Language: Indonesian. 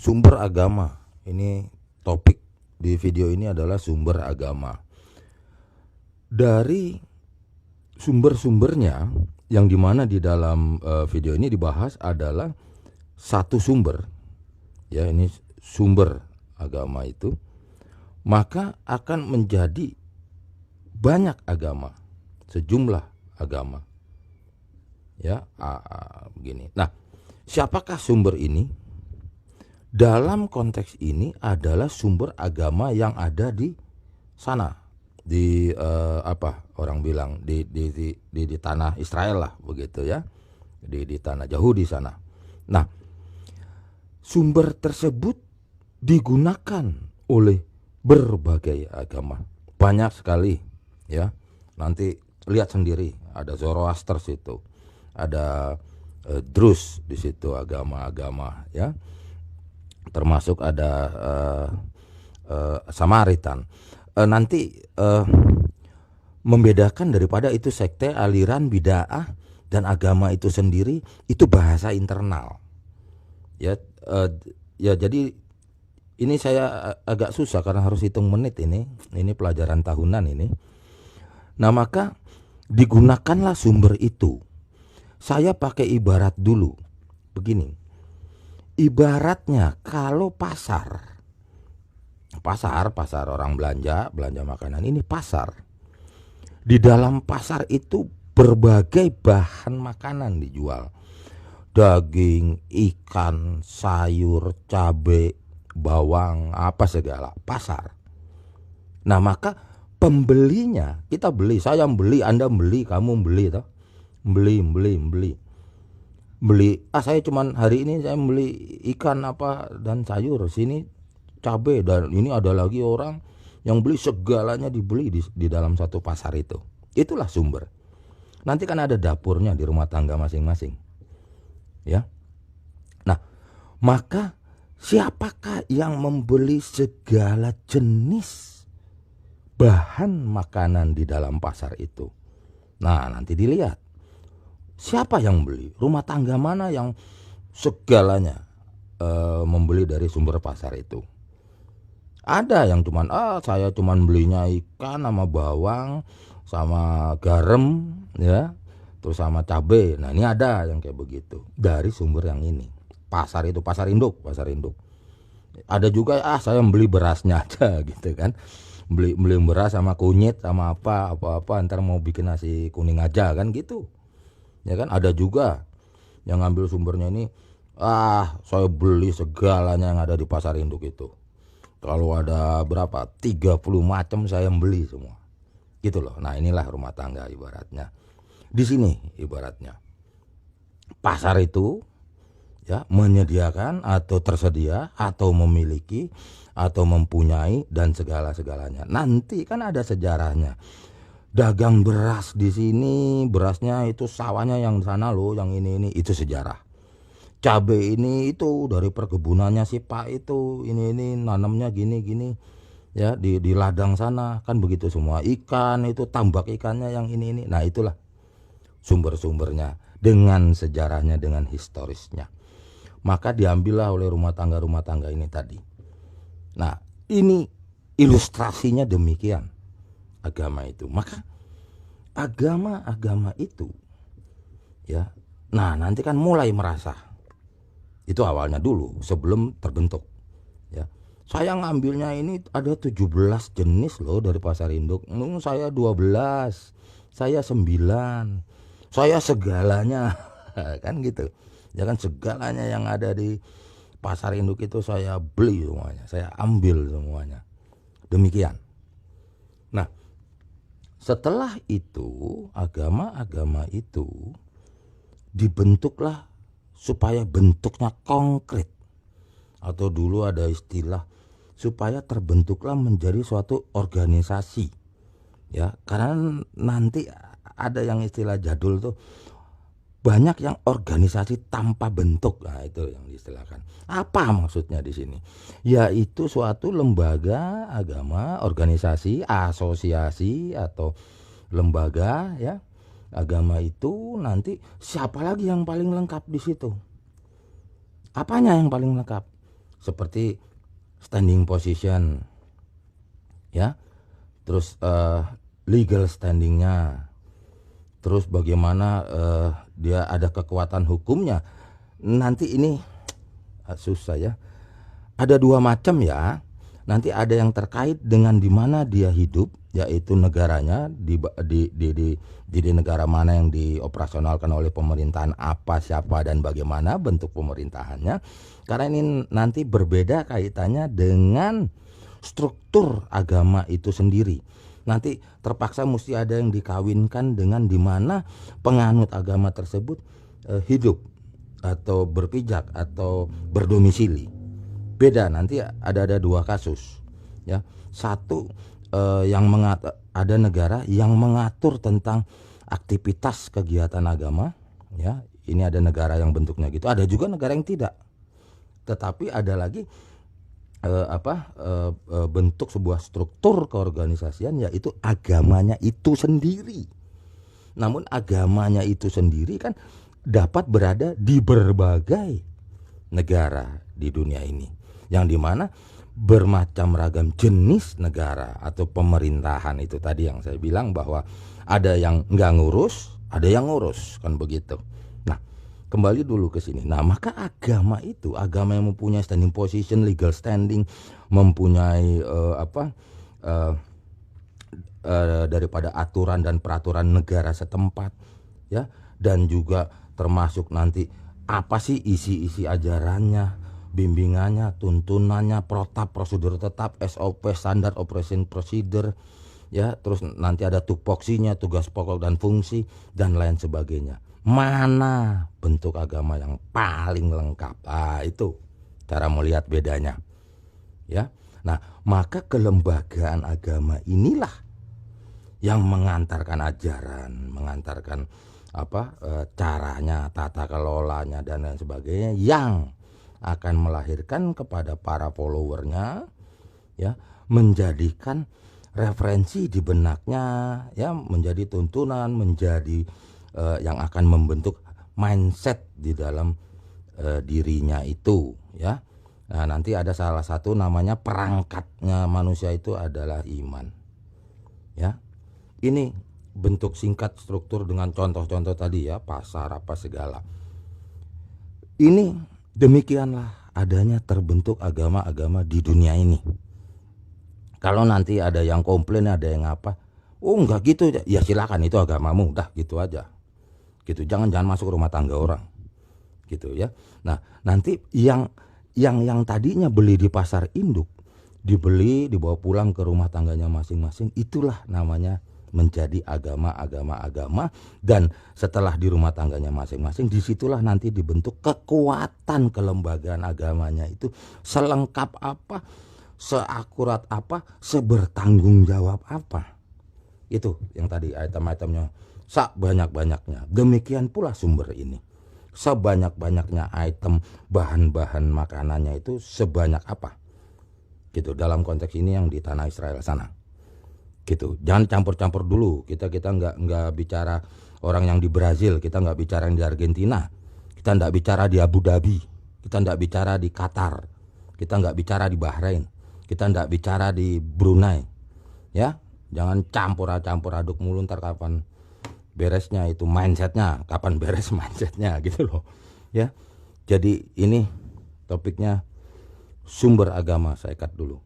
Sumber agama. Ini topik di video ini adalah sumber agama. Dari sumber-sumbernya yang dimana di dalam video ini dibahas adalah satu sumber. Ya, ini sumber agama itu. Maka akan menjadi banyak agama, sejumlah agama. Ya, begini. Nah, siapakah sumber ini? Dalam konteks ini adalah sumber agama yang ada di sana, di orang bilang di tanah Israel lah, begitu ya, di tanah Yahudi sana. Nah, sumber tersebut digunakan oleh berbagai agama, banyak sekali ya. Nanti lihat sendiri, ada Zoroaster situ, ada Druze di situ, agama-agama ya. Termasuk ada Samaritan. Nanti membedakan daripada itu sekte, aliran, bid'ah dan agama itu sendiri itu bahasa internal. Ya, jadi ini saya agak susah karena harus hitung menit ini pelajaran tahunan ini. Nah, maka digunakanlah sumber itu. Saya pakai ibarat dulu begini. Ibaratnya kalau pasar orang belanja makanan, ini pasar. Di dalam pasar itu berbagai bahan makanan dijual. Daging, ikan, sayur, cabai, bawang, apa segala, pasar. Nah, maka pembelinya, kita beli, saya beli, Anda beli, kamu beli toh. Beli, saya cuman hari ini saya beli ikan apa dan sayur, sini cabai, dan ini ada lagi orang yang beli segalanya, dibeli di dalam satu pasar itu. Itulah sumber. Nanti kan ada dapurnya di rumah tangga masing-masing. Ya. Nah, maka siapakah yang membeli segala jenis bahan makanan di dalam pasar itu? Nah, nanti dilihat. Siapa yang beli? Rumah tangga mana yang segalanya membeli dari sumber pasar itu? Ada yang cuman saya cuman belinya ikan sama bawang sama garam ya, terus sama cabai. Nah, ini ada yang kayak begitu dari sumber yang ini. Pasar itu pasar induk. Ada juga saya beli berasnya aja gitu kan. Beli beras sama kunyit sama apa ntar mau bikin nasi kuning aja kan gitu. Ya kan, ada juga yang ngambil sumbernya ini, saya beli segalanya yang ada di pasar induk itu. Kalau ada berapa? 30 macam saya beli semua. Gitu loh. Nah, inilah rumah tangga ibaratnya. Di sini ibaratnya. Pasar itu ya menyediakan atau tersedia atau memiliki atau mempunyai dan segala-segalanya. Nanti kan ada sejarahnya. Dagang beras di sini, berasnya itu sawahnya yang sana loh, yang ini itu sejarah. Cabai ini itu dari perkebunannya si Pak itu, ini nanamnya gini ya di ladang sana, kan begitu semua. Ikan itu tambak ikannya yang ini. Nah, itulah sumber-sumbernya dengan sejarahnya, dengan historisnya. Maka diambillah oleh rumah tangga ini tadi. Nah, ini ilustrasinya demikian. Agama itu, maka agama itu ya, nah nanti kan mulai merasa itu awalnya dulu sebelum terbentuk ya. Saya ngambilnya ini ada 17 jenis loh dari pasar induk. Saya 12, saya 9, saya segalanya kan gitu ya kan, segalanya yang ada di pasar induk itu saya beli semuanya, saya ambil semuanya, demikian. Nah, setelah itu agama-agama itu dibentuklah supaya bentuknya konkret, atau dulu ada istilah supaya terbentuklah menjadi suatu organisasi ya. Karena nanti ada yang istilah jadul tuh, banyak yang organisasi tanpa bentuk. Nah, itu yang diistilahkan. Apa maksudnya di sini? Yaitu suatu lembaga agama, organisasi, asosiasi atau lembaga ya agama itu, nanti siapa lagi yang paling lengkap di situ? Apanya yang paling lengkap? seperti standing position, ya, terus legal standingnya, terus bagaimana dia ada kekuatan hukumnya. Nanti ini susah ya. Ada dua macam ya. Nanti ada yang terkait dengan di mana dia hidup, yaitu negaranya di negara mana yang dioperasionalkan oleh pemerintahan apa, siapa, dan bagaimana bentuk pemerintahannya. Karena ini nanti berbeda kaitannya dengan struktur agama itu sendiri. Nanti terpaksa mesti ada yang dikawinkan dengan di mana penganut agama tersebut hidup atau berpijak atau berdomisili. Beda, nanti ada dua kasus ya. Satu yang ada negara yang mengatur tentang aktivitas kegiatan agama ya. Ini ada negara yang bentuknya gitu, ada juga negara yang tidak. Tetapi ada lagi bentuk sebuah struktur keorganisasian, yaitu agamanya itu sendiri. Namun agamanya itu sendiri kan dapat berada di berbagai negara di dunia ini, yang dimana bermacam ragam jenis negara atau pemerintahan. Itu tadi yang saya bilang bahwa ada yang nggak ngurus, ada yang ngurus, kan begitu. Nah, kembali dulu ke sini. Nah, maka agama yang mempunyai standing position, legal standing, mempunyai daripada aturan dan peraturan negara setempat, ya, dan juga termasuk nanti apa sih isi ajarannya, bimbingannya, tuntunannya, protap, prosedur tetap, SOP, standar operation procedure, ya, terus nanti ada tupoksinya, tugas pokok dan fungsi, dan lain sebagainya. Mana bentuk agama yang paling lengkap? Itu cara melihat bedanya, ya. Nah, maka kelembagaan agama inilah yang mengantarkan ajaran, mengantarkan caranya, tata kelolanya, dan lain sebagainya, yang akan melahirkan kepada para followernya, ya, menjadikan referensi di benaknya, ya, menjadi tuntunan, menjadi yang akan membentuk mindset di dalam dirinya itu, ya. Nah, nanti ada salah satu namanya perangkatnya manusia itu adalah iman, ya. Ini bentuk singkat struktur dengan contoh-contoh tadi ya, pasar apa segala. Ini demikianlah adanya terbentuk agama-agama di dunia ini. Kalau nanti ada yang komplain, ada yang apa, oh enggak gitu, ya silakan, itu agamamu, udah gitu aja. Gitu, jangan masuk rumah tangga orang. Gitu ya. Nah, nanti yang tadinya beli di pasar induk, dibeli, dibawa pulang ke rumah tangganya masing-masing, itulah namanya menjadi agama, dan setelah di rumah tangganya masing-masing, disitulah nanti dibentuk kekuatan kelembagaan agamanya itu selengkap apa, seakurat apa, sebertanggung jawab apa. Itu yang tadi item-itemnya sebanyak-banyaknya. Demikian pula sumber ini, sebanyak-banyaknya item bahan-bahan makanannya itu sebanyak apa, gitu, dalam konteks ini yang di tanah Israel sana. Gitu, jangan campur-campur dulu. Kita nggak bicara orang yang di Brazil, kita nggak bicara yang di Argentina, kita nggak bicara di Abu Dhabi, kita nggak bicara di Qatar, kita nggak bicara di Bahrain, kita nggak bicara di Brunei, ya. Jangan campur aduk mulu, ntar kapan beresnya itu mindsetnya, kapan beres mindsetnya, gitu loh, ya. Jadi ini topiknya sumber agama, saya cut dulu.